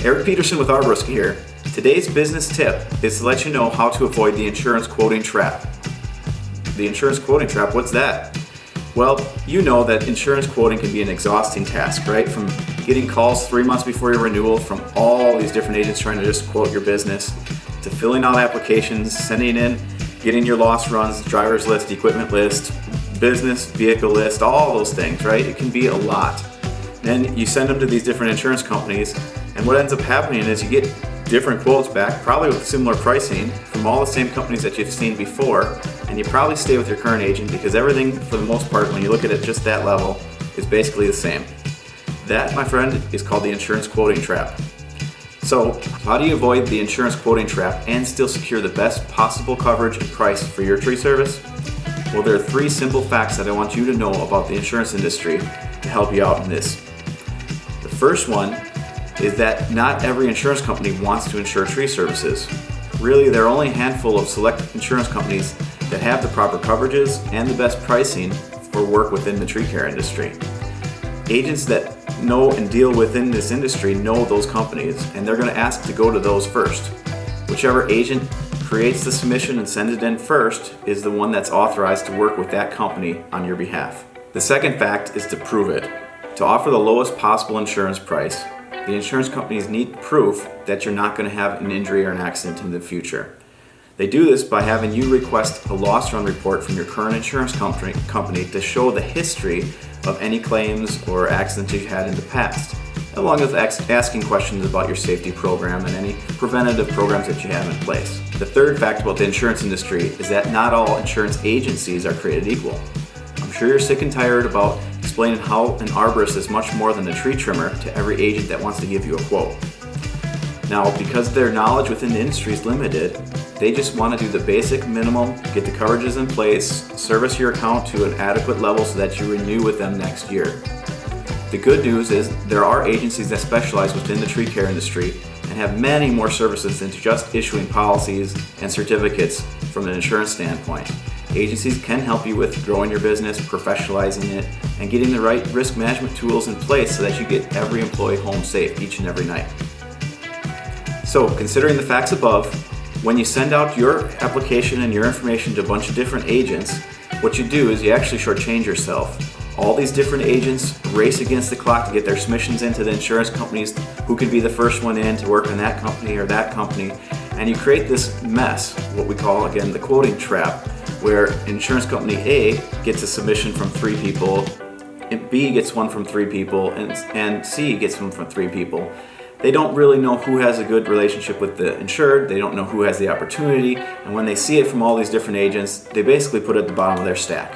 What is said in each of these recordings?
Eric Petersen with ArboRisk here. Today's business tip is to let you know how to avoid the insurance quoting trap. The insurance quoting trap, what's that? Well, you know that insurance quoting can be an exhausting task, right? From getting calls 3 months before your renewal from all these different agents trying to just quote your business, to filling out applications, sending in, getting your loss runs, driver's list, equipment list, business vehicle list, all those things, right? It can be a lot. Then you send them to these different insurance companies, and what ends up happening is you get different quotes back, probably with similar pricing from all the same companies that you've seen before, and you probably stay with your current agent because everything, for the most part, when you look at it just that level, is basically the same. That, my friend, is called the insurance quoting trap. So, how do you avoid the insurance quoting trap and still secure the best possible coverage and price for your tree service? Well, there are 3 simple facts that I want you to know about the insurance industry to help you out in this. The first one is that not every insurance company wants to insure tree services. Really, there are only a handful of select insurance companies that have the proper coverages and the best pricing for work within the tree care industry. Agents that know and deal within this industry know those companies, and they're going to ask to go to those first. Whichever agent creates the submission and sends it in first is the one that's authorized to work with that company on your behalf. The second fact is to prove it. To offer the lowest possible insurance price, the insurance companies need proof that you're not going to have an injury or an accident in the future. They do this by having you request a loss run report from your current insurance company to show the history of any claims or accidents you've had in the past, along with asking questions about your safety program and any preventative programs that you have in place. The third fact about the insurance industry is that not all insurance agencies are created equal. I'm sure you're sick and tired about explaining how an arborist is much more than a tree trimmer to every agent that wants to give you a quote. Now, because their knowledge within the industry is limited, they just want to do the basic minimum, get the coverages in place, service your account to an adequate level so that you renew with them next year. The good news is there are agencies that specialize within the tree care industry and have many more services than just issuing policies and certificates from an insurance standpoint. Agencies can help you with growing your business, professionalizing it, and getting the right risk management tools in place so that you get every employee home safe each and every night. So, considering the facts above, when you send out your application and your information to a bunch of different agents, what you do is you actually shortchange yourself. All these different agents race against the clock to get their submissions into the insurance companies who can be the first one in to work on that company or that company, and you create this mess, what we call, again, the quoting trap, where insurance company A gets a submission from 3 people, B gets one from 3 people, and C gets one from 3 people. They don't really know who has a good relationship with the insured, they don't know who has the opportunity, and when they see it from all these different agents, they basically put it at the bottom of their stack.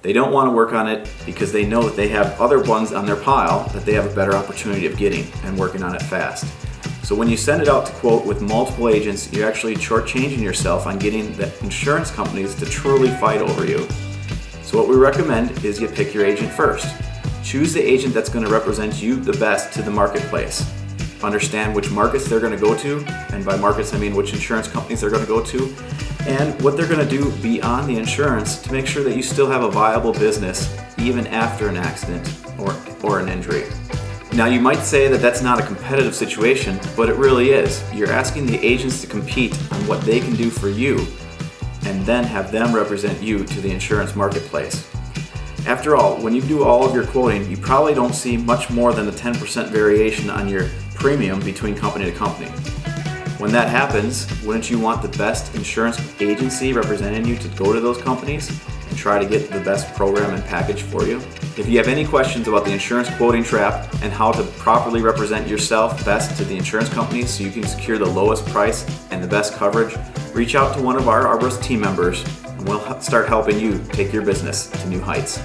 They don't want to work on it because they know that they have other ones on their pile that they have a better opportunity of getting and working on it fast. So when you send it out to quote with multiple agents, you're actually shortchanging yourself on getting the insurance companies to truly fight over you. So what we recommend is you pick your agent first. Choose the agent that's going to represent you the best to the marketplace. Understand which markets they're going to go to, and by markets I mean which insurance companies they're going to go to, and what they're going to do beyond the insurance to make sure that you still have a viable business even after an accident or an injury. Now, you might say that that's not a competitive situation, but it really is. You're asking the agents to compete on what they can do for you and then have them represent you to the insurance marketplace. After all, when you do all of your quoting, you probably don't see much more than a 10% variation on your premium between company to company. When that happens, wouldn't you want the best insurance agency representing you to go to those companies and try to get the best program and package for you? If you have any questions about the insurance quoting trap and how to properly represent yourself best to the insurance companies so you can secure the lowest price and the best coverage, reach out to one of our ArboRisk team members and we'll start helping you take your business to new heights.